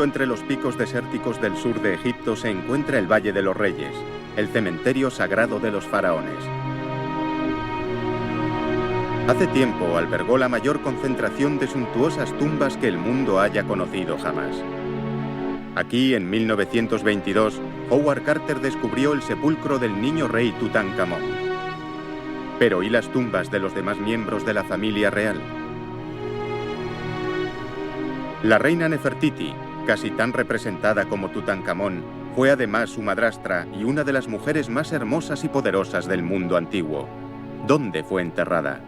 entre los picos desérticos del sur de Egipto se encuentra el Valle de los Reyes, el cementerio sagrado de los faraones. Hace tiempo albergó la mayor concentración de suntuosas tumbas que el mundo haya conocido jamás. Aquí, en 1922, Howard Carter descubrió el sepulcro del niño rey Tutankamón. Pero ¿y las tumbas de los demás miembros de la familia real? La reina Nefertiti, casi tan representada como Tutankamón, fue además su madrastra y una de las mujeres más hermosas y poderosas del mundo antiguo. ¿Dónde fue enterrada?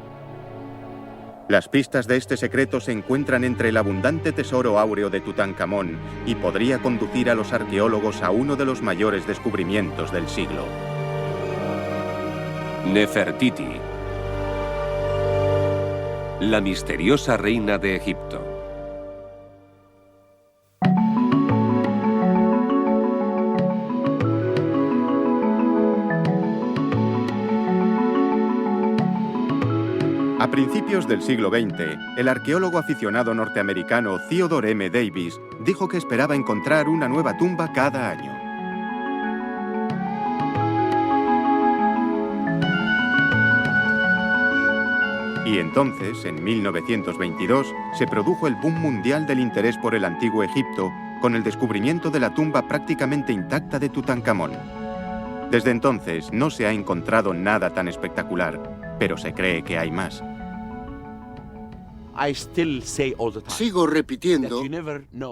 Las pistas de este secreto se encuentran entre el abundante tesoro áureo de Tutankamón y podría conducir a los arqueólogos a uno de los mayores descubrimientos del siglo. Nefertiti, la misteriosa reina de Egipto. A principios del siglo XX, el arqueólogo aficionado norteamericano Theodore M. Davis dijo que esperaba encontrar una nueva tumba cada año. Y entonces, en 1922, se produjo el boom mundial del interés por el antiguo Egipto con el descubrimiento de la tumba prácticamente intacta de Tutankamón. Desde entonces no se ha encontrado nada tan espectacular, pero se cree que hay más. Sigo repitiendo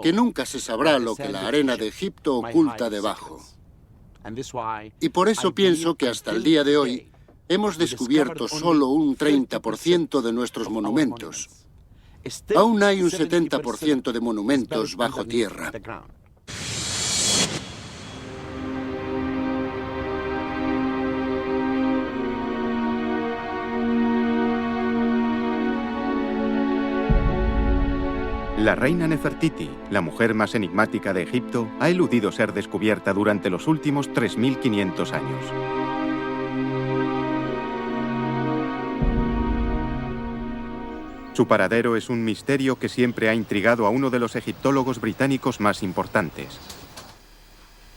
que nunca se sabrá lo que la arena de Egipto oculta debajo. Y por eso pienso que hasta el día de hoy hemos descubierto solo un 30% de nuestros monumentos. Aún hay un 70% de monumentos bajo tierra. La reina Nefertiti, la mujer más enigmática de Egipto, ha eludido ser descubierta durante los últimos 3.500 años. Su paradero es un misterio que siempre ha intrigado a uno de los egiptólogos británicos más importantes.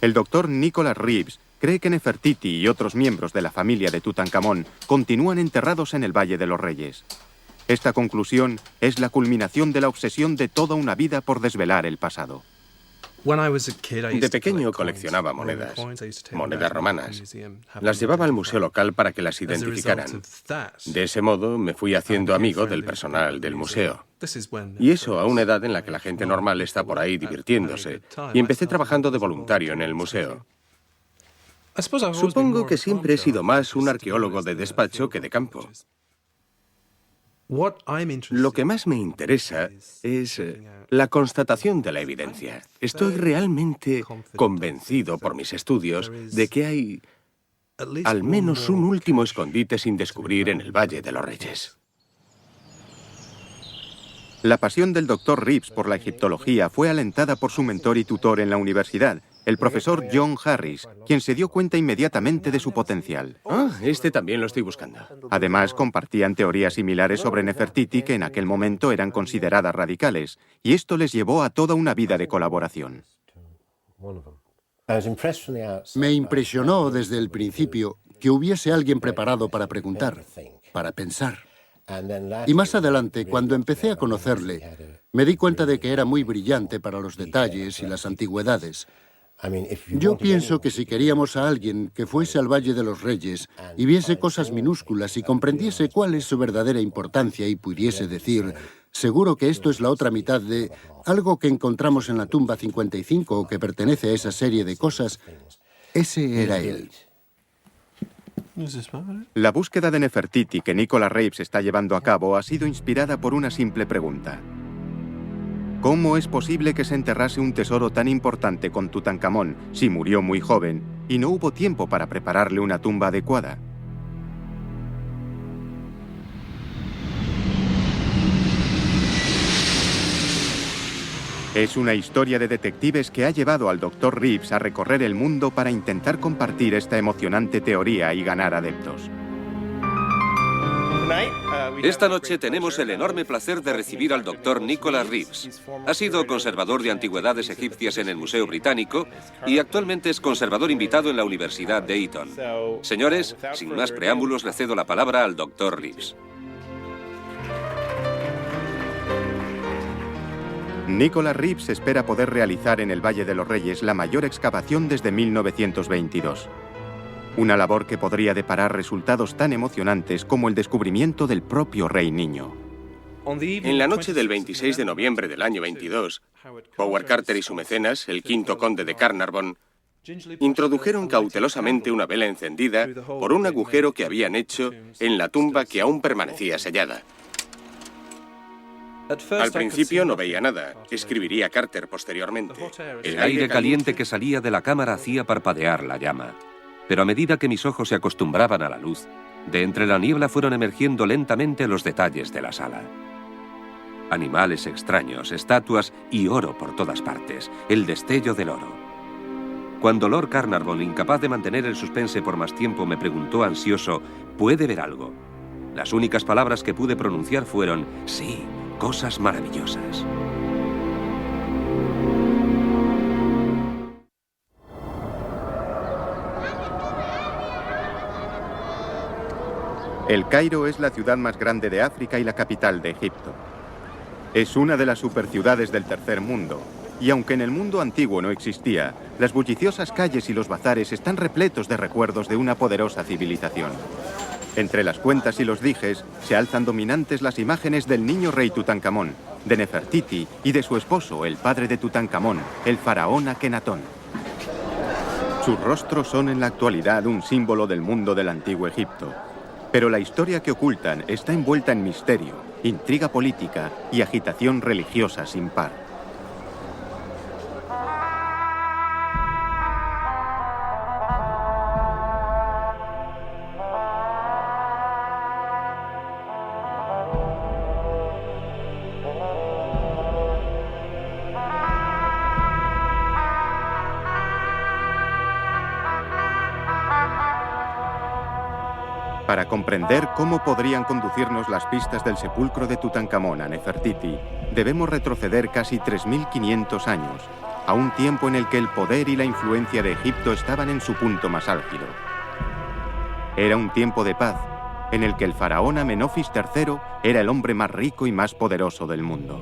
El doctor Nicholas Reeves cree que Nefertiti y otros miembros de la familia de Tutankamón continúan enterrados en el Valle de los Reyes. Esta conclusión es la culminación de la obsesión de toda una vida por desvelar el pasado. De pequeño coleccionaba monedas romanas. Las llevaba al museo local para que las identificaran. De ese modo me fui haciendo amigo del personal del museo. Y eso a una edad en la que la gente normal está por ahí divirtiéndose. Y empecé trabajando de voluntario en el museo. Supongo que siempre he sido más un arqueólogo de despacho que de campo. Lo que más me interesa es la constatación de la evidencia. Estoy realmente convencido por mis estudios de que hay al menos un último escondite sin descubrir en el Valle de los Reyes. La pasión del Dr. Reeves por la egiptología fue alentada por su mentor y tutor en la universidad, el profesor John Harris, quien se dio cuenta inmediatamente de su potencial. Este también lo estoy buscando. Además, compartían teorías similares sobre Nefertiti que en aquel momento eran consideradas radicales, y esto les llevó a toda una vida de colaboración. Me impresionó desde el principio que hubiese alguien preparado para preguntar, para pensar. Y más adelante, cuando empecé a conocerle, me di cuenta de que era muy brillante para los detalles y las antigüedades. Yo pienso que si queríamos a alguien que fuese al Valle de los Reyes y viese cosas minúsculas y comprendiese cuál es su verdadera importancia y pudiese decir, seguro que esto es la otra mitad de algo que encontramos en la tumba 55 o que pertenece a esa serie de cosas, ese era él. La búsqueda de Nefertiti que Nicholas Reeves está llevando a cabo ha sido inspirada por una simple pregunta. ¿Cómo es posible que se enterrase un tesoro tan importante con Tutankamón si murió muy joven y no hubo tiempo para prepararle una tumba adecuada? Es una historia de detectives que ha llevado al Dr. Reeves a recorrer el mundo para intentar compartir esta emocionante teoría y ganar adeptos. Esta noche tenemos el enorme placer de recibir al doctor Nicholas Reeves. Ha sido conservador de antigüedades egipcias en el Museo Británico y actualmente es conservador invitado en la Universidad de Eton. Señores, sin más preámbulos, le cedo la palabra al doctor Reeves. Nicholas Reeves espera poder realizar en el Valle de los Reyes la mayor excavación desde 1922. Una labor que podría deparar resultados tan emocionantes como el descubrimiento del propio Rey Niño. En la noche del 26 de noviembre del año 22, Howard Carter y su mecenas, el quinto conde de Carnarvon, introdujeron cautelosamente una vela encendida por un agujero que habían hecho en la tumba que aún permanecía sellada. Al principio no veía nada, escribiría Carter posteriormente. El aire caliente que salía de la cámara hacía parpadear la llama. Pero a medida que mis ojos se acostumbraban a la luz, de entre la niebla fueron emergiendo lentamente los detalles de la sala. Animales extraños, estatuas y oro por todas partes, el destello del oro. Cuando Lord Carnarvon, incapaz de mantener el suspense por más tiempo, me preguntó ansioso, ¿puede ver algo? Las únicas palabras que pude pronunciar fueron, sí, cosas maravillosas. El Cairo es la ciudad más grande de África y la capital de Egipto. Es una de las superciudades del tercer mundo, y aunque en el mundo antiguo no existía, las bulliciosas calles y los bazares están repletos de recuerdos de una poderosa civilización. Entre las cuentas y los dijes se alzan dominantes las imágenes del niño rey Tutankamón, de Nefertiti y de su esposo, el padre de Tutankamón, el faraón Akenatón. Sus rostros son en la actualidad un símbolo del mundo del antiguo Egipto. Pero la historia que ocultan está envuelta en misterio, intriga política y agitación religiosa sin par. Para comprender cómo podrían conducirnos las pistas del sepulcro de Tutankamón a Nefertiti, debemos retroceder casi 3.500 años, a un tiempo en el que el poder y la influencia de Egipto estaban en su punto más álgido. Era un tiempo de paz, en el que el faraón Amenofis III era el hombre más rico y más poderoso del mundo.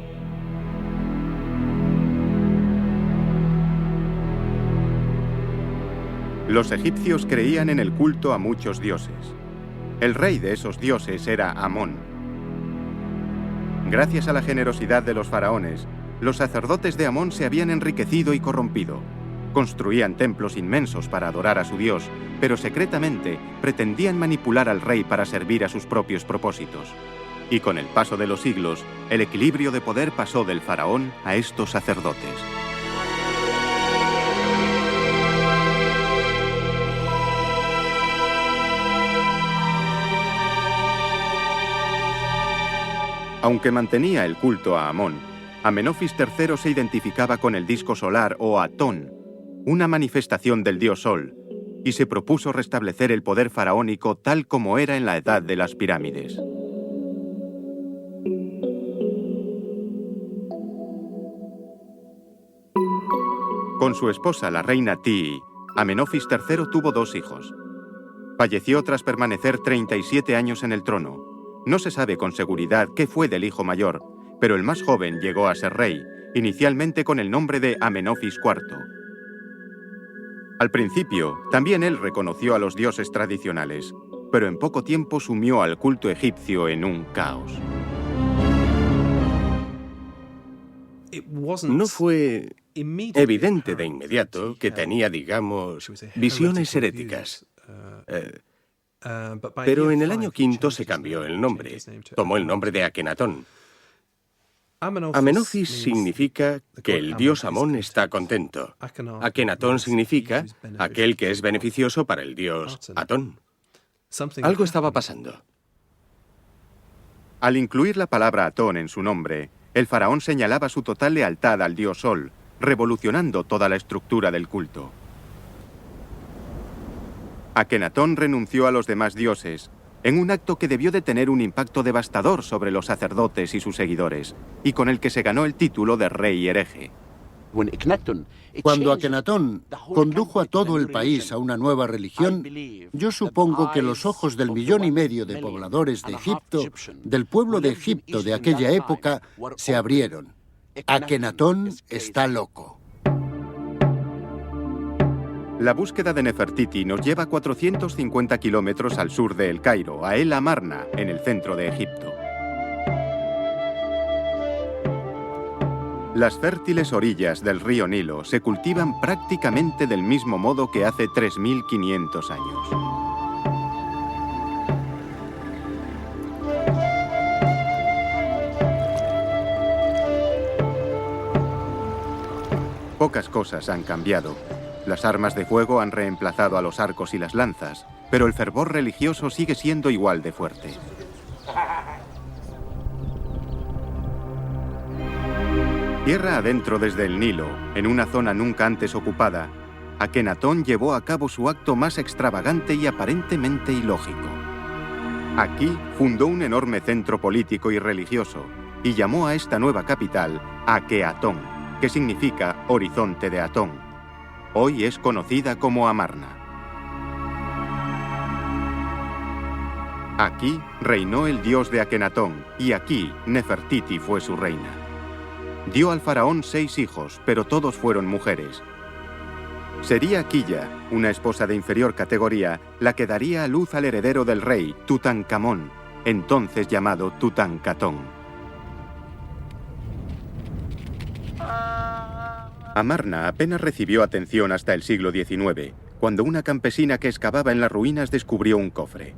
Los egipcios creían en el culto a muchos dioses. El rey de esos dioses era Amón. Gracias a la generosidad de los faraones, los sacerdotes de Amón se habían enriquecido y corrompido. Construían templos inmensos para adorar a su dios, pero secretamente pretendían manipular al rey para servir a sus propios propósitos. Y con el paso de los siglos, el equilibrio de poder pasó del faraón a estos sacerdotes. Aunque mantenía el culto a Amón, Amenofis III se identificaba con el disco solar o Atón, una manifestación del dios Sol, y se propuso restablecer el poder faraónico tal como era en la edad de las pirámides. Con su esposa, la reina Tii, Amenofis III tuvo 2 hijos. Falleció tras permanecer 37 años en el trono. No se sabe con seguridad qué fue del hijo mayor, pero el más joven llegó a ser rey, inicialmente con el nombre de Amenofis IV. Al principio, también él reconoció a los dioses tradicionales, pero en poco tiempo sumió al culto egipcio en un caos. No fue evidente de inmediato que tenía, digamos, visiones heréticas. Pero en el año V se cambió el nombre. Tomó el nombre de Akenatón. Amenofis significa que el dios Amón está contento. Akenatón significa aquel que es beneficioso para el dios Atón. Algo estaba pasando. Al incluir la palabra Atón en su nombre, el faraón señalaba su total lealtad al dios Sol, revolucionando toda la estructura del culto. Akenatón renunció a los demás dioses en un acto que debió de tener un impacto devastador sobre los sacerdotes y sus seguidores, y con el que se ganó el título de rey hereje. Cuando Akenatón condujo a todo el país a una nueva religión, yo supongo que los ojos del 1,5 millones de pobladores de Egipto, del pueblo de Egipto de aquella época, se abrieron. Akenatón está loco. La búsqueda de Nefertiti nos lleva 450 kilómetros al sur de El Cairo, a El Amarna, en el centro de Egipto. Las fértiles orillas del río Nilo se cultivan prácticamente del mismo modo que hace 3.500 años. Pocas cosas han cambiado. Las armas de fuego han reemplazado a los arcos y las lanzas, pero el fervor religioso sigue siendo igual de fuerte. Tierra adentro desde el Nilo, en una zona nunca antes ocupada, Akenatón llevó a cabo su acto más extravagante y aparentemente ilógico. Aquí fundó un enorme centro político y religioso y llamó a esta nueva capital Akeatón, que significa horizonte de Atón. Hoy es conocida como Amarna. Aquí reinó el dios de Akenatón y aquí Nefertiti fue su reina. Dio al faraón 6 hijos, pero todos fueron mujeres. Sería Quilla, una esposa de inferior categoría, la que daría a luz al heredero del rey, Tutankamón, entonces llamado Tutankatón. Amarna apenas recibió atención hasta el siglo XIX, cuando una campesina que excavaba en las ruinas descubrió un cofre.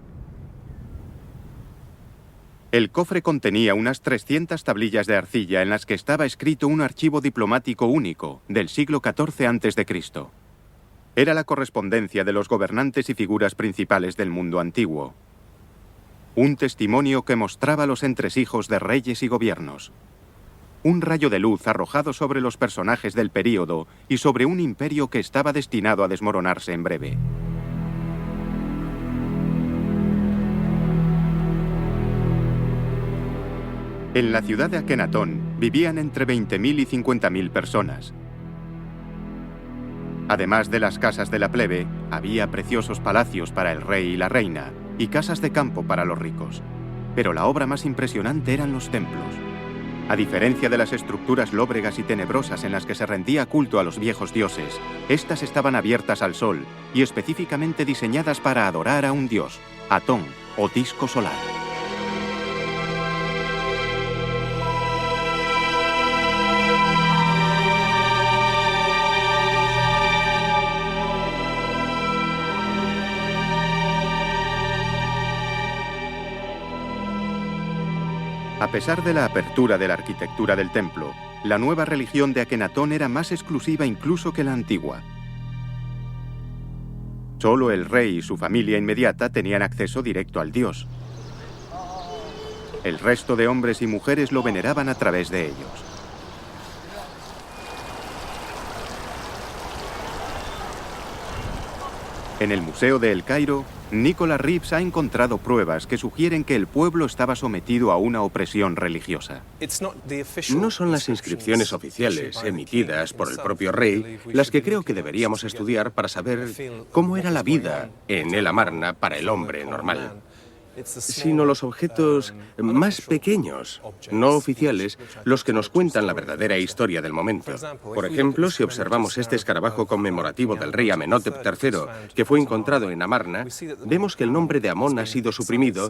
El cofre contenía unas 300 tablillas de arcilla en las que estaba escrito un archivo diplomático único, del siglo XIV a.C. Era la correspondencia de los gobernantes y figuras principales del mundo antiguo. Un testimonio que mostraba los entresijos de reyes y gobiernos. Un rayo de luz arrojado sobre los personajes del período y sobre un imperio que estaba destinado a desmoronarse en breve. En la ciudad de Akenatón vivían entre 20.000 y 50.000 personas. Además de las casas de la plebe, había preciosos palacios para el rey y la reina y casas de campo para los ricos. Pero la obra más impresionante eran los templos. A diferencia de las estructuras lóbregas y tenebrosas en las que se rendía culto a los viejos dioses, estas estaban abiertas al sol y específicamente diseñadas para adorar a un dios, Atón o disco solar. A pesar de la apertura de la arquitectura del templo, la nueva religión de Akenatón era más exclusiva incluso que la antigua. Solo el rey y su familia inmediata tenían acceso directo al dios. El resto de hombres y mujeres lo veneraban a través de ellos. En el Museo de El Cairo, Nicholas Reeves ha encontrado pruebas que sugieren que el pueblo estaba sometido a una opresión religiosa. No son las inscripciones oficiales emitidas por el propio rey las que creo que deberíamos estudiar para saber cómo era la vida en El Amarna para el hombre normal, sino los objetos más pequeños, no oficiales, los que nos cuentan la verdadera historia del momento. Por ejemplo, si observamos este escarabajo conmemorativo del rey Amenhotep III, que fue encontrado en Amarna, vemos que el nombre de Amón ha sido suprimido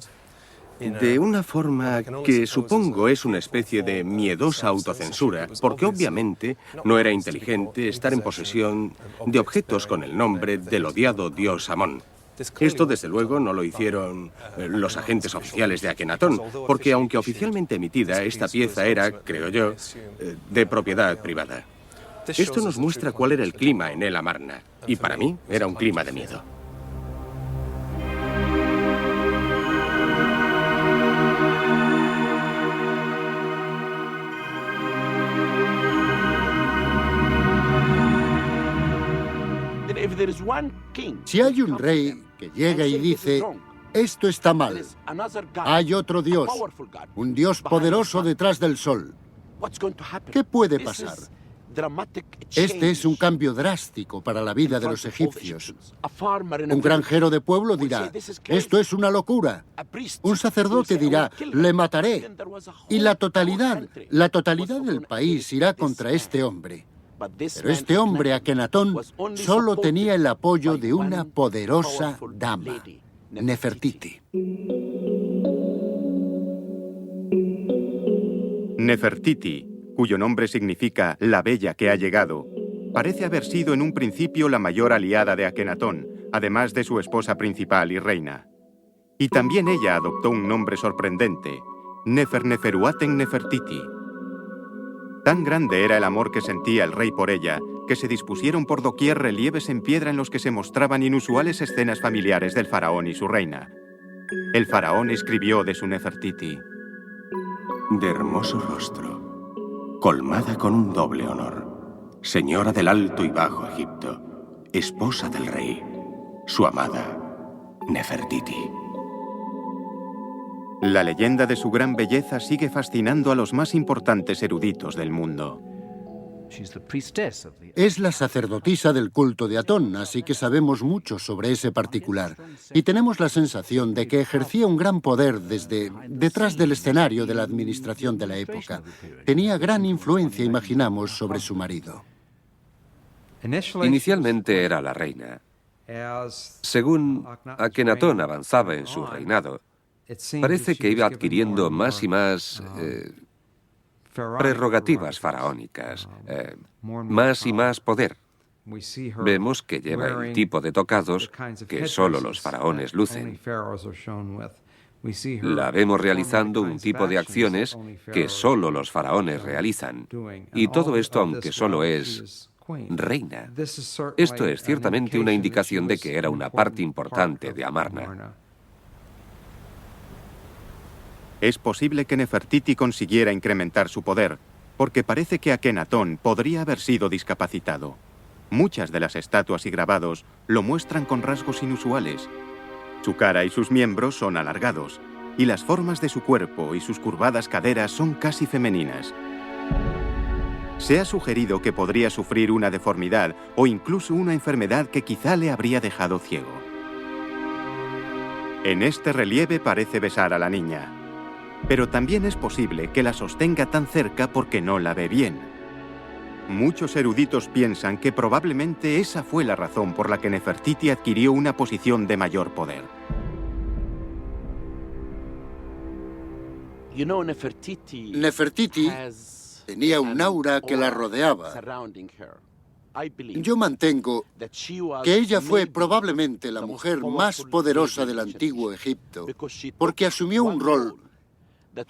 de una forma que supongo es una especie de miedosa autocensura, porque obviamente no era inteligente estar en posesión de objetos con el nombre del odiado dios Amón. Esto, desde luego, no lo hicieron los agentes oficiales de Akenatón, porque aunque oficialmente emitida, esta pieza era, creo yo, de propiedad privada. Esto nos muestra cuál era el clima en El Amarna, y para mí era un clima de miedo. Si hay un rey que llega y dice, Esto está mal. Hay otro Dios, un Dios poderoso detrás del sol. ¿Qué puede pasar? Este es un cambio drástico para la vida de los egipcios. Un granjero de pueblo dirá, esto es una locura. Un sacerdote dirá, le mataré. Y la totalidad del país irá contra este hombre. Pero este hombre, Akenatón, solo tenía el apoyo de una poderosa dama, Nefertiti. Nefertiti, cuyo nombre significa la bella que ha llegado, parece haber sido en un principio la mayor aliada de Akenatón, además de su esposa principal y reina. Y también ella adoptó un nombre sorprendente, Neferneferuaten Nefertiti. Tan grande era el amor que sentía el rey por ella, que se dispusieron por doquier relieves en piedra en los que se mostraban inusuales escenas familiares del faraón y su reina. El faraón escribió de su Nefertiti: de hermoso rostro, colmada con un doble honor, señora del Alto y Bajo Egipto, esposa del rey, su amada Nefertiti. La leyenda de su gran belleza sigue fascinando a los más importantes eruditos del mundo. Es la sacerdotisa del culto de Atón, así que sabemos mucho sobre ese particular. Y tenemos la sensación de que ejercía un gran poder desde detrás del escenario de la administración de la época. Tenía gran influencia, imaginamos, sobre su marido. Inicialmente era la reina. Según Akenatón avanzaba en su reinado, parece que iba adquiriendo más y más prerrogativas faraónicas, más y más poder. Vemos que lleva el tipo de tocados que solo los faraones lucen. La vemos realizando un tipo de acciones que solo los faraones realizan. Y todo esto aunque solo es reina. Esto es ciertamente una indicación de que era una parte importante de Amarna. Es posible que Nefertiti consiguiera incrementar su poder, porque parece que Akenatón podría haber sido discapacitado. Muchas de las estatuas y grabados lo muestran con rasgos inusuales. Su cara y sus miembros son alargados, y las formas de su cuerpo y sus curvadas caderas son casi femeninas. Se ha sugerido que podría sufrir una deformidad o incluso una enfermedad que quizá le habría dejado ciego. En este relieve parece besar a la niña. Pero también es posible que la sostenga tan cerca porque no la ve bien. Muchos eruditos piensan que probablemente esa fue la razón por la que Nefertiti adquirió una posición de mayor poder. Nefertiti tenía un aura que la rodeaba. Yo mantengo que ella fue probablemente la mujer más poderosa del antiguo Egipto porque asumió un rol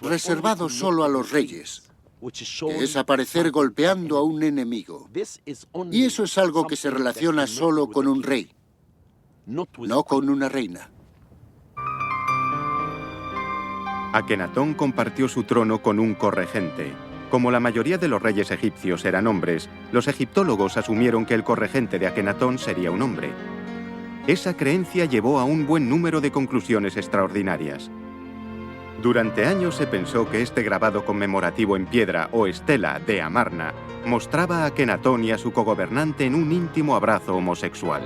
reservado solo a los reyes, que es aparecer golpeando a un enemigo. Y eso es algo que se relaciona solo con un rey, no con una reina. Akenatón compartió su trono con un corregente. Como la mayoría de los reyes egipcios eran hombres, los egiptólogos asumieron que el corregente de Akenatón sería un hombre. Esa creencia llevó a un buen número de conclusiones extraordinarias. Durante años se pensó que este grabado conmemorativo en piedra o estela de Amarna mostraba a Akenatón y a su cogobernante en un íntimo abrazo homosexual.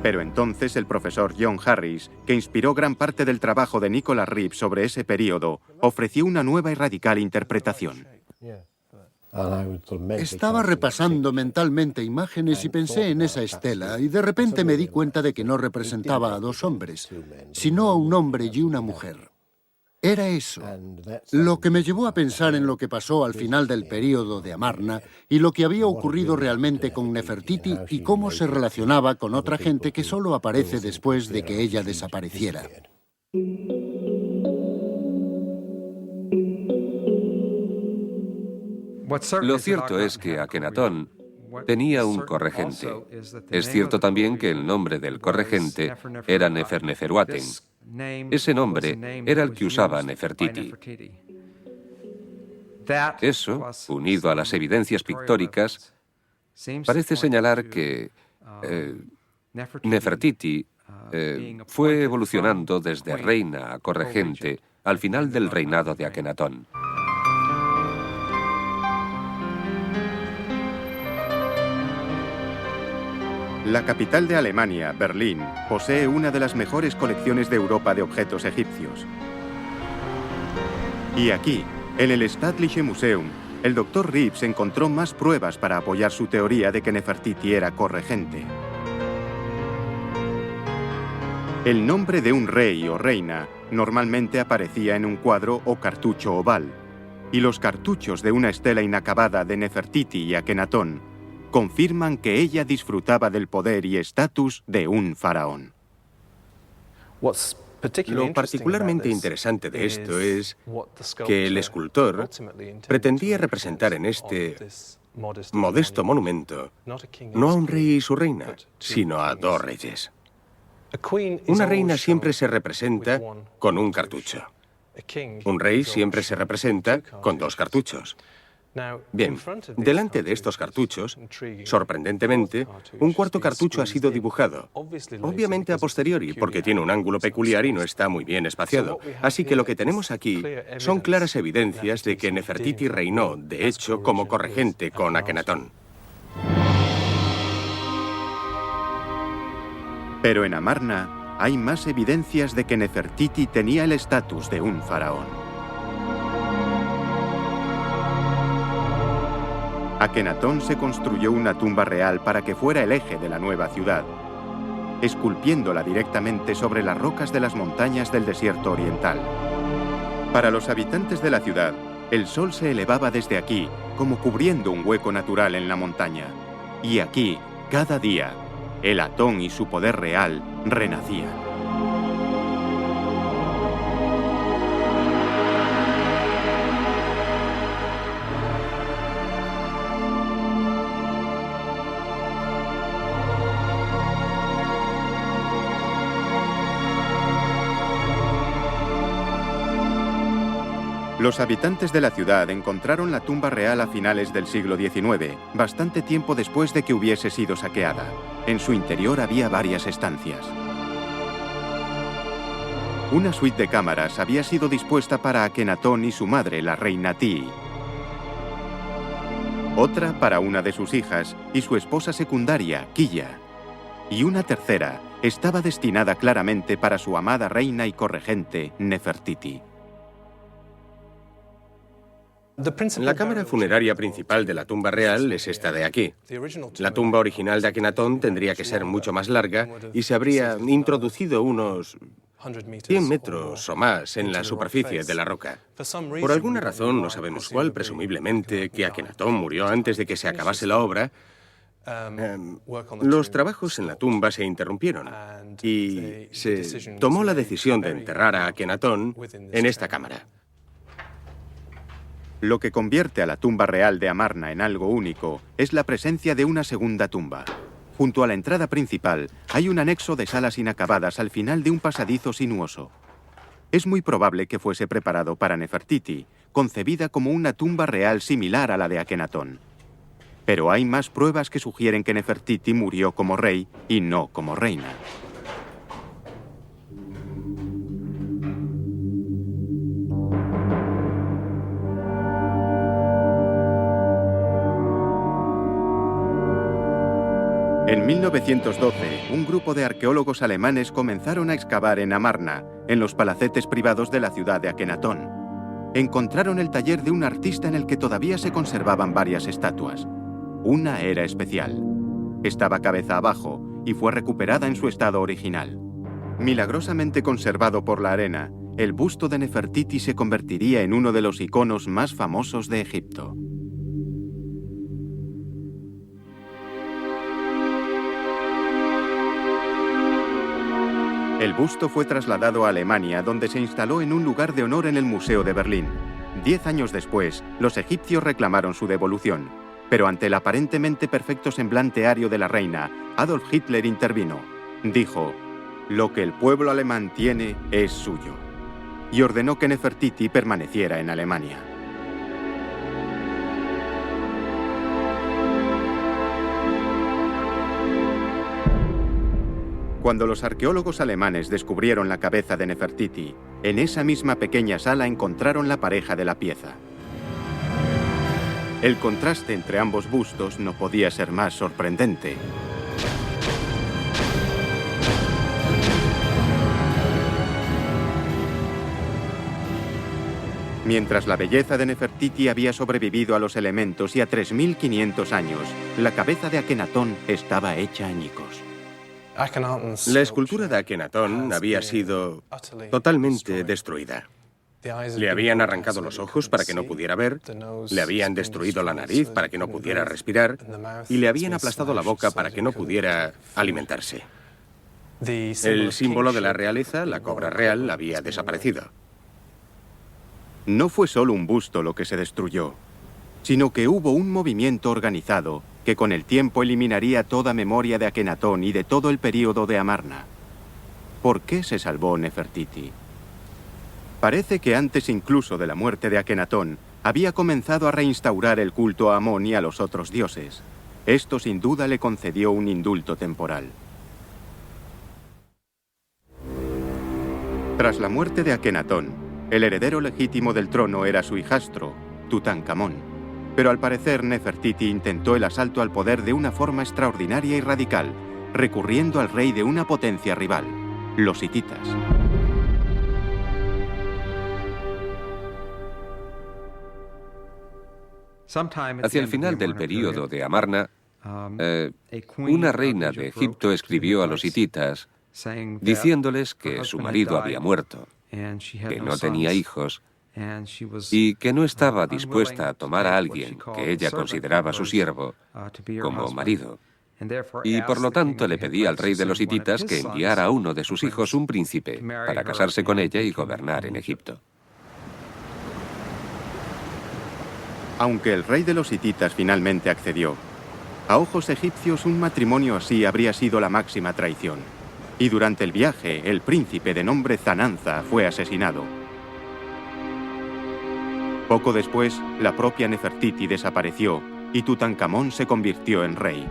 Pero entonces el profesor John Harris, que inspiró gran parte del trabajo de Nicholas Reeves sobre ese período, ofreció una nueva y radical interpretación. Estaba repasando mentalmente imágenes y pensé en esa estela y de repente me di cuenta de que no representaba a dos hombres, sino a un hombre y una mujer. Era eso, lo que me llevó a pensar en lo que pasó al final del período de Amarna y lo que había ocurrido realmente con Nefertiti y cómo se relacionaba con otra gente que solo aparece después de que ella desapareciera. Lo cierto es que Akenatón tenía un corregente. Es cierto también que el nombre del corregente era Neferneferuaten. Ese nombre era el que usaba Nefertiti. Eso, unido a las evidencias pictóricas, parece señalar que Nefertiti fue evolucionando desde reina a corregente al final del reinado de Akenatón. La capital de Alemania, Berlín, posee una de las mejores colecciones de Europa de objetos egipcios. Y aquí, en el Staatliche Museum, el Dr. Reeves encontró más pruebas para apoyar su teoría de que Nefertiti era corregente. El nombre de un rey o reina normalmente aparecía en un cuadro o cartucho oval, y los cartuchos de una estela inacabada de Nefertiti y Akenatón confirman que ella disfrutaba del poder y estatus de un faraón. Lo particularmente interesante de esto es que el escultor pretendía representar en este modesto monumento no a un rey y su reina, sino a dos reyes. Una reina siempre se representa con un cartucho. Un rey siempre se representa con dos cartuchos. Bien, delante de estos cartuchos, sorprendentemente, un cuarto cartucho ha sido dibujado, obviamente a posteriori, porque tiene un ángulo peculiar y no está muy bien espaciado. Así que lo que tenemos aquí son claras evidencias de que Nefertiti reinó, de hecho, como corregente con Akenatón. Pero en Amarna hay más evidencias de que Nefertiti tenía el estatus de un faraón. Akenatón se construyó una tumba real para que fuera el eje de la nueva ciudad, esculpiéndola directamente sobre las rocas de las montañas del desierto oriental. Para los habitantes de la ciudad, el sol se elevaba desde aquí, como cubriendo un hueco natural en la montaña. Y aquí, cada día, el Atón y su poder real renacían. Los habitantes de la ciudad encontraron la tumba real a finales del siglo XIX, bastante tiempo después de que hubiese sido saqueada. En su interior había varias estancias. Una suite de cámaras había sido dispuesta para Akenatón y su madre, la reina Tii. Otra para una de sus hijas y su esposa secundaria, Quilla. Y una tercera estaba destinada claramente para su amada reina y corregente, Nefertiti. La cámara funeraria principal de la tumba real es esta de aquí. La tumba original de Akenatón tendría que ser mucho más larga y se habría introducido unos 100 metros o más en la superficie de la roca. Por alguna razón, no sabemos cuál, presumiblemente que Akenatón murió antes de que se acabase la obra, los trabajos en la tumba se interrumpieron y se tomó la decisión de enterrar a Akenatón en esta cámara. Lo que convierte a la tumba real de Amarna en algo único es la presencia de una segunda tumba. Junto a la entrada principal hay un anexo de salas inacabadas al final de un pasadizo sinuoso. Es muy probable que fuese preparado para Nefertiti, concebida como una tumba real similar a la de Akenatón. Pero hay más pruebas que sugieren que Nefertiti murió como rey y no como reina. En 1912, un grupo de arqueólogos alemanes comenzaron a excavar en Amarna, en los palacetes privados de la ciudad de Akenatón. Encontraron el taller de un artista en el que todavía se conservaban varias estatuas. Una era especial. Estaba cabeza abajo y fue recuperada en su estado original. Milagrosamente conservado por la arena, el busto de Nefertiti se convertiría en uno de los iconos más famosos de Egipto. El busto fue trasladado a Alemania, donde se instaló en un lugar de honor en el Museo de Berlín. 10 años después, los egipcios reclamaron su devolución, pero ante el aparentemente perfecto semblante ario de la reina, Adolf Hitler intervino. Dijo: «Lo que el pueblo alemán tiene es suyo», y ordenó que Nefertiti permaneciera en Alemania. Cuando los arqueólogos alemanes descubrieron la cabeza de Nefertiti, en esa misma pequeña sala encontraron la pareja de la pieza. El contraste entre ambos bustos no podía ser más sorprendente. Mientras la belleza de Nefertiti había sobrevivido a los elementos y a 3.500 años, la cabeza de Akenatón estaba hecha añicos. La escultura de Akenatón había sido totalmente destruida. Le habían arrancado los ojos para que no pudiera ver, le habían destruido la nariz para que no pudiera respirar y le habían aplastado la boca para que no pudiera alimentarse. El símbolo de la realeza, la cobra real, había desaparecido. No fue solo un busto lo que se destruyó, sino que hubo un movimiento organizado que con el tiempo eliminaría toda memoria de Akenatón y de todo el período de Amarna. ¿Por qué se salvó Nefertiti? Parece que antes incluso de la muerte de Akenatón, había comenzado a reinstaurar el culto a Amón y a los otros dioses. Esto sin duda le concedió un indulto temporal. Tras la muerte de Akenatón, el heredero legítimo del trono era su hijastro, Tutankamón. Pero al parecer Nefertiti intentó el asalto al poder de una forma extraordinaria y radical, recurriendo al rey de una potencia rival, los hititas. Hacia el final del período de Amarna, una reina de Egipto escribió a los hititas diciéndoles que su marido había muerto, que no tenía hijos y que no estaba dispuesta a tomar a alguien que ella consideraba su siervo como marido. Y por lo tanto le pedía al rey de los hititas que enviara a uno de sus hijos, un príncipe, para casarse con ella y gobernar en Egipto. Aunque el rey de los hititas finalmente accedió, a ojos egipcios un matrimonio así habría sido la máxima traición. Y durante el viaje, el príncipe de nombre Zananza fue asesinado. Poco después, la propia Nefertiti desapareció y Tutankamón se convirtió en rey.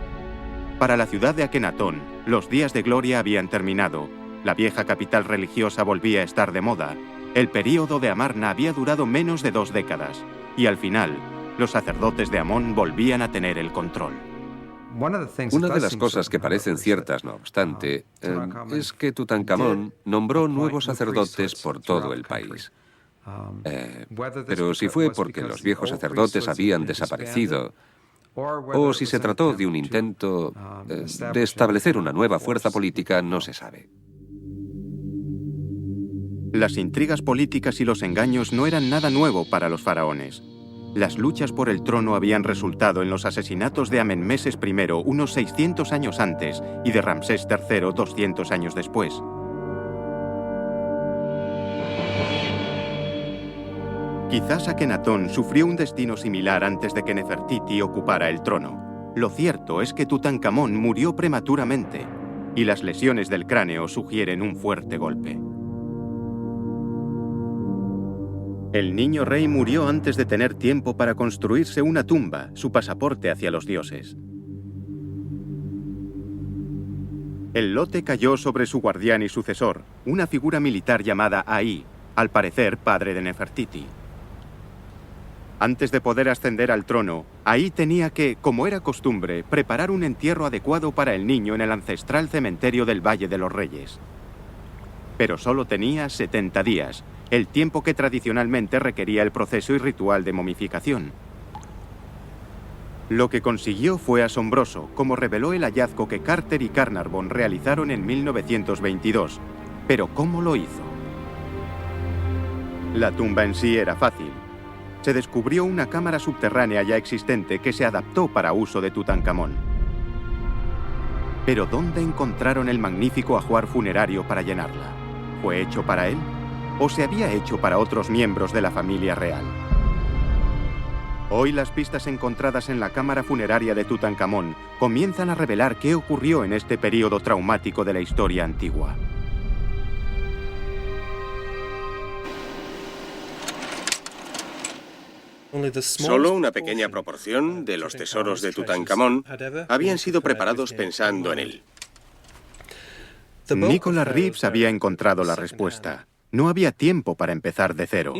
Para la ciudad de Akenatón, los días de gloria habían terminado, la vieja capital religiosa volvía a estar de moda, el período de Amarna había durado menos de 2 décadas, y al final, los sacerdotes de Amón volvían a tener el control. Una de las cosas que parecen ciertas, no obstante, es que Tutankamón nombró nuevos sacerdotes por todo el país. Pero si fue porque los viejos sacerdotes habían desaparecido, o si se trató de un intento de establecer una nueva fuerza política, no se sabe. Las intrigas políticas y los engaños no eran nada nuevo para los faraones. Las luchas por el trono habían resultado en los asesinatos de Amenmeses I unos 600 años antes y de Ramsés III 200 años después. Quizás Akenatón sufrió un destino similar antes de que Nefertiti ocupara el trono. Lo cierto es que Tutankamón murió prematuramente y las lesiones del cráneo sugieren un fuerte golpe. El niño rey murió antes de tener tiempo para construirse una tumba, su pasaporte hacia los dioses. El lote cayó sobre su guardián y sucesor, una figura militar llamada Ai, al parecer padre de Nefertiti. Antes de poder ascender al trono, Ai tenía que, como era costumbre, preparar un entierro adecuado para el niño en el ancestral cementerio del Valle de los Reyes. Pero solo tenía 70 días, el tiempo que tradicionalmente requería el proceso y ritual de momificación. Lo que consiguió fue asombroso, como reveló el hallazgo que Carter y Carnarvon realizaron en 1922. Pero ¿cómo lo hizo? La tumba en sí era fácil. Se descubrió una cámara subterránea ya existente que se adaptó para uso de Tutankamón. Pero ¿dónde encontraron el magnífico ajuar funerario para llenarla? ¿Fue hecho para él? ¿O se había hecho para otros miembros de la familia real? Hoy las pistas encontradas en la cámara funeraria de Tutankamón comienzan a revelar qué ocurrió en este período traumático de la historia antigua. Solo una pequeña proporción de los tesoros de Tutankamón habían sido preparados pensando en él. Nicholas Reeves había encontrado la respuesta. No había tiempo para empezar de cero.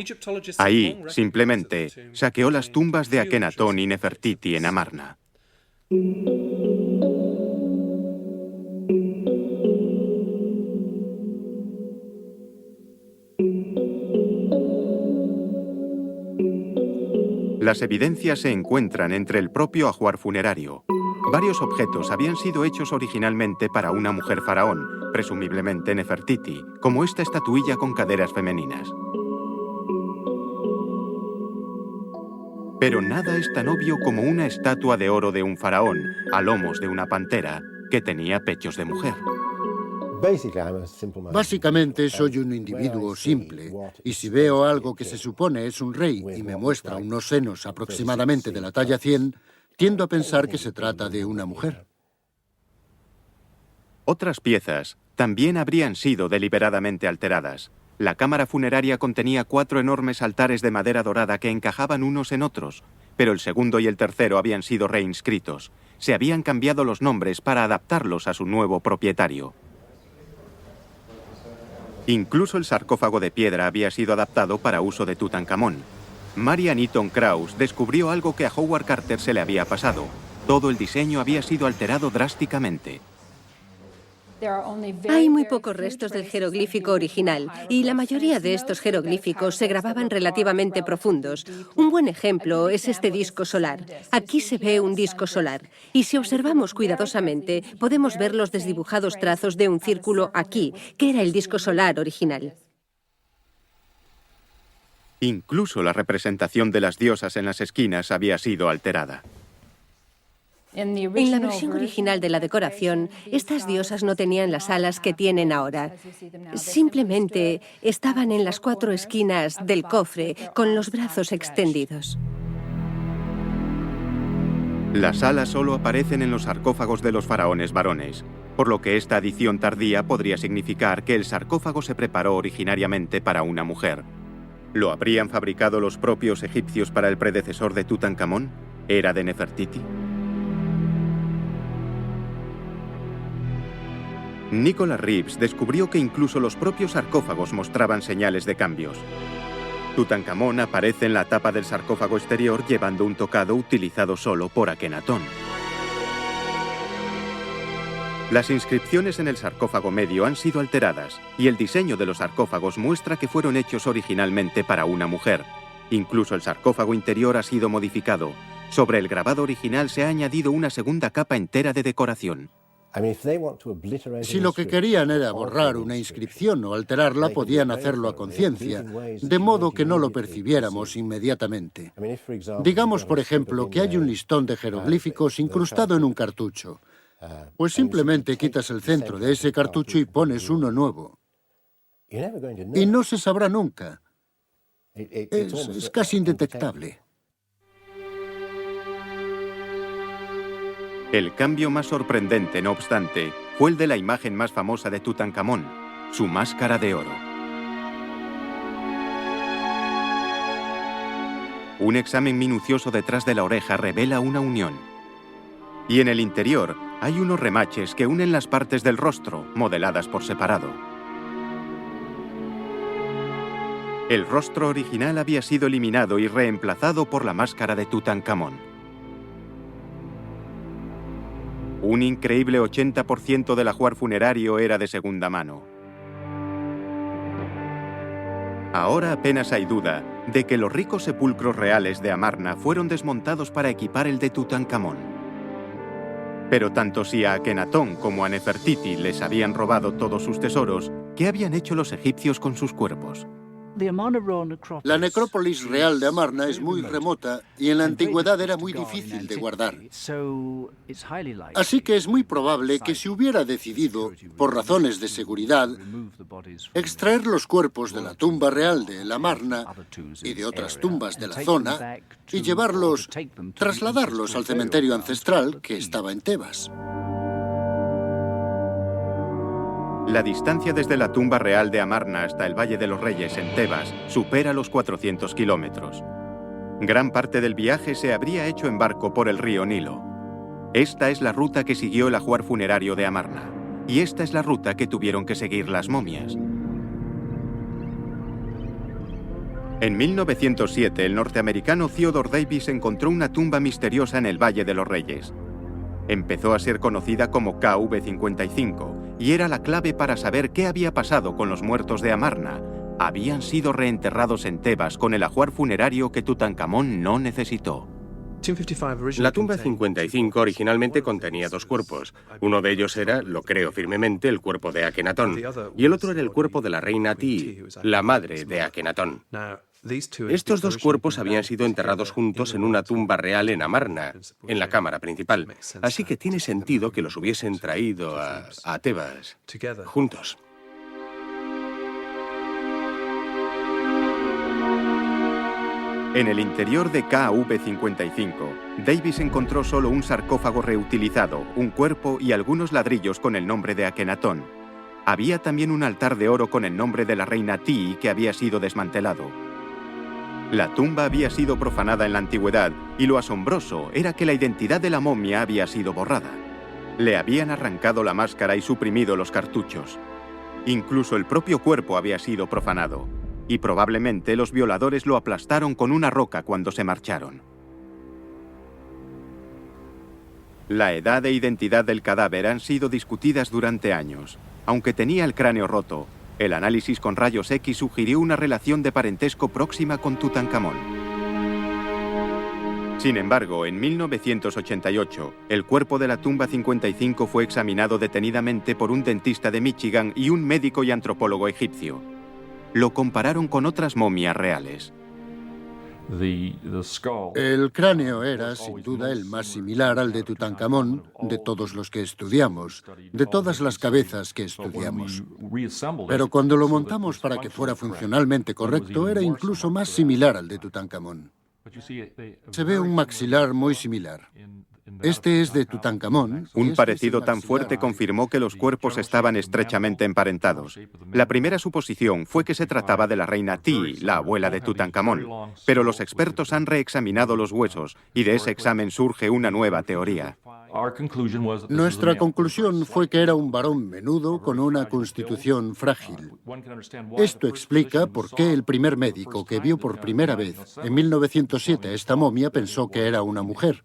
Ahí, simplemente, saqueó las tumbas de Akenatón y Nefertiti en Amarna. Las evidencias se encuentran entre el propio ajuar funerario. Varios objetos habían sido hechos originalmente para una mujer faraón, presumiblemente Nefertiti, como esta estatuilla con caderas femeninas. Pero nada es tan obvio como una estatua de oro de un faraón, a lomos de una pantera, que tenía pechos de mujer. Básicamente soy un individuo simple, y si veo algo que se supone es un rey y me muestra unos senos aproximadamente de la talla 100, tiendo a pensar que se trata de una mujer. Otras piezas también habrían sido deliberadamente alteradas. La cámara funeraria contenía 4 enormes altares de madera dorada que encajaban unos en otros, pero el segundo y el tercero habían sido reinscritos. Se habían cambiado los nombres para adaptarlos a su nuevo propietario. Incluso el sarcófago de piedra había sido adaptado para uso de Tutankamón. Marian Eaton Krauss descubrió algo que a Howard Carter se le había pasado. Todo el diseño había sido alterado drásticamente. Hay muy pocos restos del jeroglífico original y la mayoría de estos jeroglíficos se grababan relativamente profundos. Un buen ejemplo es este disco solar. Aquí se ve un disco solar y si observamos cuidadosamente podemos ver los desdibujados trazos de un círculo aquí, que era el disco solar original. Incluso la representación de las diosas en las esquinas había sido alterada. En la versión original de la decoración, estas diosas no tenían las alas que tienen ahora. Simplemente estaban en las 4 esquinas del cofre, con los brazos extendidos. Las alas solo aparecen en los sarcófagos de los faraones varones, por lo que esta adición tardía podría significar que el sarcófago se preparó originariamente para una mujer. ¿Lo habrían fabricado los propios egipcios para el predecesor de Tutankamón? ¿Era de Nefertiti? Nicholas Reeves descubrió que incluso los propios sarcófagos mostraban señales de cambios. Tutankamón aparece en la tapa del sarcófago exterior llevando un tocado utilizado solo por Akenatón. Las inscripciones en el sarcófago medio han sido alteradas y el diseño de los sarcófagos muestra que fueron hechos originalmente para una mujer. Incluso el sarcófago interior ha sido modificado. Sobre el grabado original se ha añadido una segunda capa entera de decoración. Si lo que querían era borrar una inscripción o alterarla, podían hacerlo a conciencia, de modo que no lo percibiéramos inmediatamente. Digamos, por ejemplo, que hay un listón de jeroglíficos incrustado en un cartucho. Pues simplemente quitas el centro de ese cartucho y pones uno nuevo. Y no se sabrá nunca. Es casi indetectable. El cambio más sorprendente, no obstante, fue el de la imagen más famosa de Tutankamón, su máscara de oro. Un examen minucioso detrás de la oreja revela una unión. Y en el interior hay unos remaches que unen las partes del rostro, modeladas por separado. El rostro original había sido eliminado y reemplazado por la máscara de Tutankamón. Un increíble 80% del ajuar funerario era de segunda mano. Ahora apenas hay duda de que los ricos sepulcros reales de Amarna fueron desmontados para equipar el de Tutankamón. Pero tanto si a Akenatón como a Nefertiti les habían robado todos sus tesoros, ¿qué habían hecho los egipcios con sus cuerpos? La necrópolis real de Amarna es muy remota y en la antigüedad era muy difícil de guardar. Así que es muy probable que se hubiera decidido, por razones de seguridad, extraer los cuerpos de la tumba real de El Amarna y de otras tumbas de la zona y trasladarlos al cementerio ancestral que estaba en Tebas. La distancia desde la tumba real de Amarna hasta el Valle de los Reyes en Tebas supera los 400 kilómetros. Gran parte del viaje se habría hecho en barco por el río Nilo. Esta es la ruta que siguió el ajuar funerario de Amarna, y esta es la ruta que tuvieron que seguir las momias. En 1907, el norteamericano Theodore Davis encontró una tumba misteriosa en el Valle de los Reyes. Empezó a ser conocida como KV-55 y era la clave para saber qué había pasado con los muertos de Amarna. Habían sido reenterrados en Tebas con el ajuar funerario que Tutankamón no necesitó. La tumba 55 originalmente contenía dos cuerpos. Uno de ellos era, lo creo firmemente, el cuerpo de Akenatón, y el otro era el cuerpo de la reina Tiy, la madre de Akenatón. Estos dos cuerpos habían sido enterrados juntos en una tumba real en Amarna, en la cámara principal. Así que tiene sentido que los hubiesen traído a Tebas juntos. En el interior de KV-55, Davis encontró solo un sarcófago reutilizado, un cuerpo y algunos ladrillos con el nombre de Akenatón. Había también un altar de oro con el nombre de la reina Tiy que había sido desmantelado. La tumba había sido profanada en la antigüedad y lo asombroso era que la identidad de la momia había sido borrada. Le habían arrancado la máscara y suprimido los cartuchos. Incluso el propio cuerpo había sido profanado. Y probablemente los violadores lo aplastaron con una roca cuando se marcharon. La edad e identidad del cadáver han sido discutidas durante años. Aunque tenía el cráneo roto, el análisis con rayos X sugirió una relación de parentesco próxima con Tutankamón. Sin embargo, en 1988, el cuerpo de la tumba 55 fue examinado detenidamente por un dentista de Michigan y un médico y antropólogo egipcio. Lo compararon con otras momias reales. El cráneo era, sin duda, el más similar al de Tutankamón de todos los que estudiamos, de todas las cabezas que estudiamos. Pero cuando lo montamos para que fuera funcionalmente correcto, era incluso más similar al de Tutankamón. Se ve un maxilar muy similar. Este es de Tutankamón. Un parecido tan fuerte confirmó que los cuerpos estaban estrechamente emparentados. La primera suposición fue que se trataba de la reina Tiy, la abuela de Tutankamón, pero los expertos han reexaminado los huesos y de ese examen surge una nueva teoría. Nuestra conclusión fue que era un varón menudo con una constitución frágil. Esto explica por qué el primer médico que vio por primera vez en 1907 esta momia pensó que era una mujer.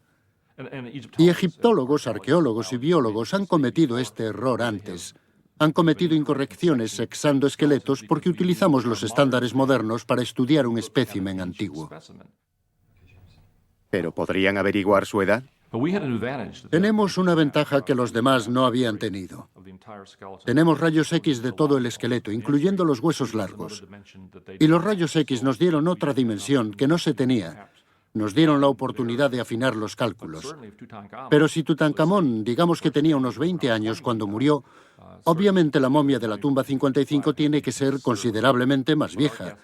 Y egiptólogos, arqueólogos y biólogos han cometido este error antes. Han cometido incorrecciones sexando esqueletos porque utilizamos los estándares modernos para estudiar un espécimen antiguo. ¿Pero podrían averiguar su edad? Tenemos una ventaja que los demás no habían tenido. Tenemos rayos X de todo el esqueleto, incluyendo los huesos largos. Y los rayos X nos dieron otra dimensión que no se tenía. Nos dieron la oportunidad de afinar los cálculos. Pero si Tutankamón, digamos que tenía unos 20 años cuando murió, obviamente la momia de la tumba 55 tiene que ser considerablemente más vieja.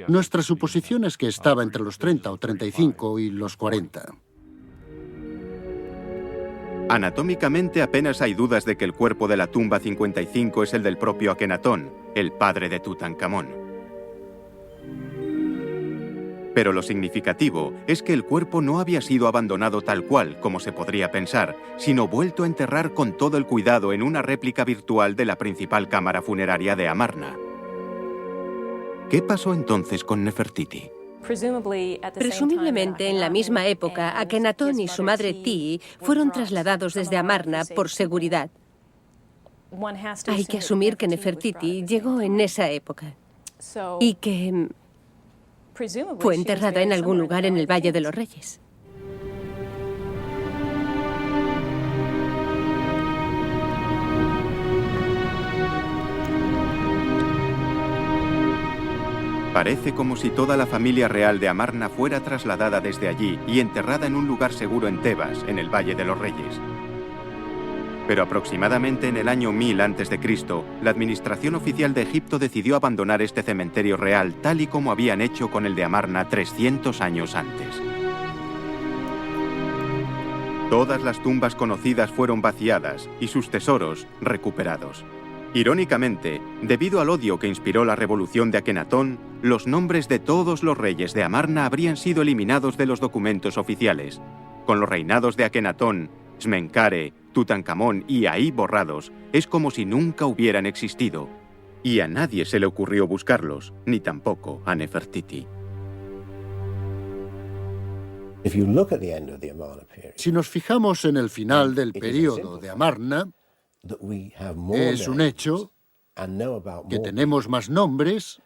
Nuestra suposición es que estaba entre los 30 o 35 y los 40. Anatómicamente apenas hay dudas de que el cuerpo de la tumba 55 es el del propio Akenatón, el padre de Tutankamón. Pero lo significativo es que el cuerpo no había sido abandonado tal cual, como se podría pensar, sino vuelto a enterrar con todo el cuidado en una réplica virtual de la principal cámara funeraria de Amarna. ¿Qué pasó entonces con Nefertiti? Presumiblemente en la misma época, Akenatón y su madre Tiy fueron trasladados desde Amarna por seguridad. Hay que asumir que Nefertiti llegó en esa época y que fue enterrada en algún lugar en el Valle de los Reyes. Parece como si toda la familia real de Amarna fuera trasladada desde allí y enterrada en un lugar seguro en Tebas, en el Valle de los Reyes. Pero aproximadamente en el año 1000 a.C., la administración oficial de Egipto decidió abandonar este cementerio real tal y como habían hecho con el de Amarna 300 años antes. Todas las tumbas conocidas fueron vaciadas y sus tesoros recuperados. Irónicamente, debido al odio que inspiró la revolución de Akenatón, los nombres de todos los reyes de Amarna habrían sido eliminados de los documentos oficiales. Con los reinados de Akenatón, Smenkhare, Tutankamón y Ahí borrados, es como si nunca hubieran existido. Y a nadie se le ocurrió buscarlos, ni tampoco a Nefertiti. Si nos fijamos en el final del período de Amarna, es un hecho que tenemos más nombres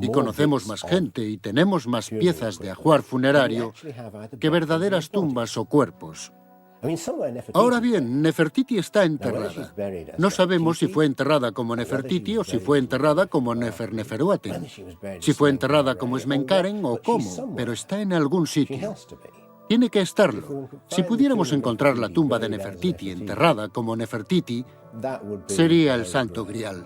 y conocemos más gente y tenemos más piezas de ajuar funerario que verdaderas tumbas o cuerpos. Ahora bien, Nefertiti está enterrada. No sabemos si fue enterrada como Nefertiti o si fue enterrada como Neferneferuaten, si fue enterrada como Esmenkaren o cómo, pero está en algún sitio. Tiene que estarlo. Si pudiéramos encontrar la tumba de Nefertiti enterrada como Nefertiti, sería el Santo Grial.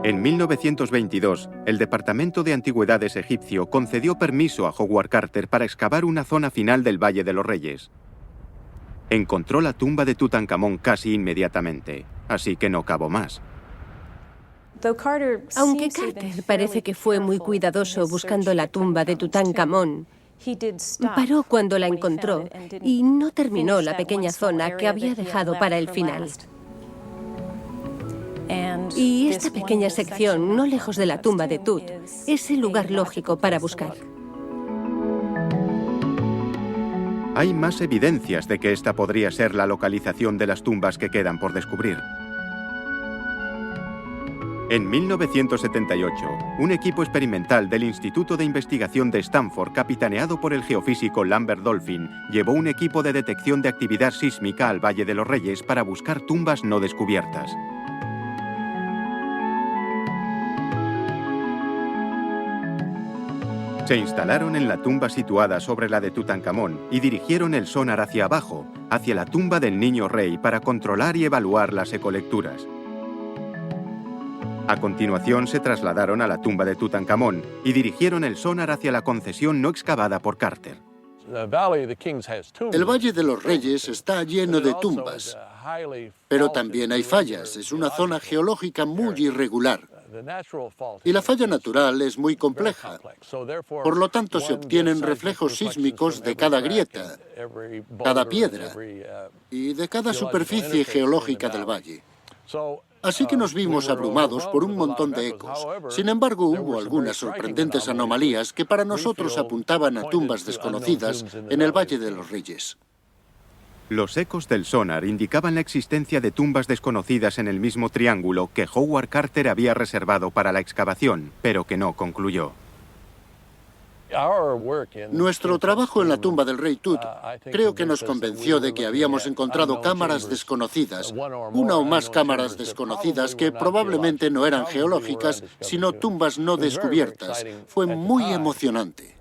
En 1922, el Departamento de Antigüedades egipcio concedió permiso a Howard Carter para excavar una zona final del Valle de los Reyes. Encontró la tumba de Tutankamón casi inmediatamente, así que no cavó más. Aunque Carter parece que fue muy cuidadoso buscando la tumba de Tutankamón, paró cuando la encontró y no terminó la pequeña zona que había dejado para el final. Y esta pequeña sección, no lejos de la tumba de Tut, es el lugar lógico para buscar. Hay más evidencias de que esta podría ser la localización de las tumbas que quedan por descubrir. En 1978, un equipo experimental del Instituto de Investigación de Stanford, capitaneado por el geofísico Lambert Dolphin, llevó un equipo de detección de actividad sísmica al Valle de los Reyes para buscar tumbas no descubiertas. Se instalaron en la tumba situada sobre la de Tutankamón y dirigieron el sonar hacia abajo, hacia la tumba del niño rey, para controlar y evaluar las ecolecturas. A continuación se trasladaron a la tumba de Tutankamón y dirigieron el sonar hacia la concesión no excavada por Carter. El Valle de los Reyes está lleno de tumbas, pero también hay fallas. Es una zona geológica muy irregular. Y la falla natural es muy compleja. Por lo tanto, se obtienen reflejos sísmicos de cada grieta, cada piedra y de cada superficie geológica del valle. Así que nos vimos abrumados por un montón de ecos. Sin embargo, hubo algunas sorprendentes anomalías que para nosotros apuntaban a tumbas desconocidas en el Valle de los Reyes. Los ecos del sonar indicaban la existencia de tumbas desconocidas en el mismo triángulo que Howard Carter había reservado para la excavación, pero que no concluyó. Nuestro trabajo en la tumba del rey Tut creo que nos convenció de que habíamos encontrado cámaras desconocidas, una o más cámaras desconocidas que probablemente no eran geológicas, sino tumbas no descubiertas. Fue muy emocionante.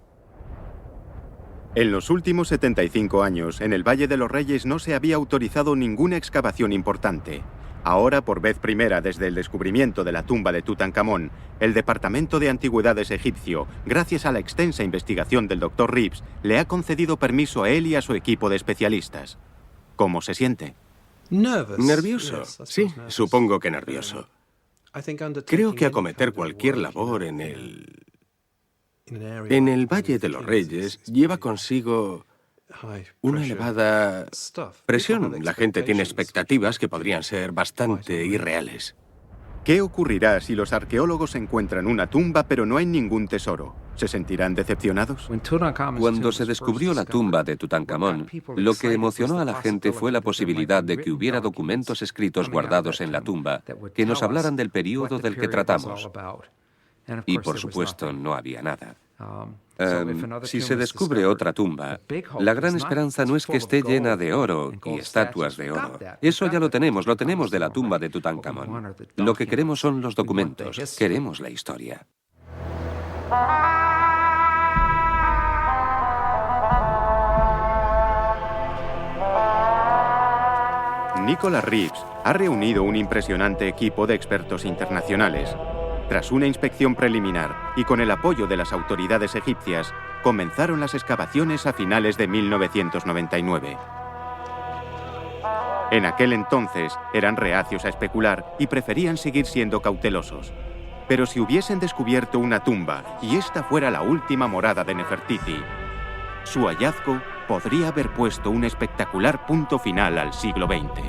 En los últimos 75 años, en el Valle de los Reyes no se había autorizado ninguna excavación importante. Ahora, por vez primera desde el descubrimiento de la tumba de Tutankamón, el Departamento de Antigüedades egipcio, gracias a la extensa investigación del Dr. Reeves, le ha concedido permiso a él y a su equipo de especialistas. ¿Cómo se siente? ¿Nervioso? Sí, supongo que nervioso. Creo que acometer cualquier labor en el Valle de los Reyes lleva consigo una elevada presión. La gente tiene expectativas que podrían ser bastante irreales. ¿Qué ocurrirá si los arqueólogos encuentran una tumba pero no hay ningún tesoro? ¿Se sentirán decepcionados? Cuando se descubrió la tumba de Tutankamón, lo que emocionó a la gente fue la posibilidad de que hubiera documentos escritos guardados en la tumba que nos hablaran del período del que tratamos. Y por supuesto no había nada. Si se descubre otra tumba, la gran esperanza no es que esté llena de oro y estatuas de oro. Eso ya lo tenemos de la tumba de Tutankamón. Lo que queremos son los documentos, queremos la historia. Nicholas Reeves ha reunido un impresionante equipo de expertos internacionales. Tras una inspección preliminar y con el apoyo de las autoridades egipcias, comenzaron las excavaciones a finales de 1999. En aquel entonces eran reacios a especular y preferían seguir siendo cautelosos. Pero si hubiesen descubierto una tumba y esta fuera la última morada de Nefertiti, su hallazgo podría haber puesto un espectacular punto final al siglo XX.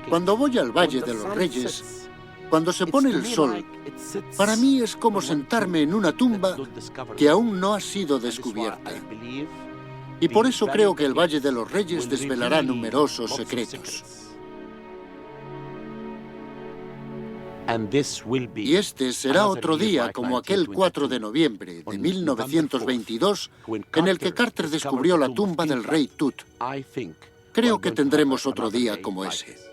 Cuando voy al Valle de los Reyes, cuando se pone el sol, para mí es como sentarme en una tumba que aún no ha sido descubierta. Y por eso creo que el Valle de los Reyes desvelará numerosos secretos. Y este será otro día como aquel 4 de noviembre de 1922 en el que Carter descubrió la tumba del rey Tut. Creo que tendremos otro día como ese.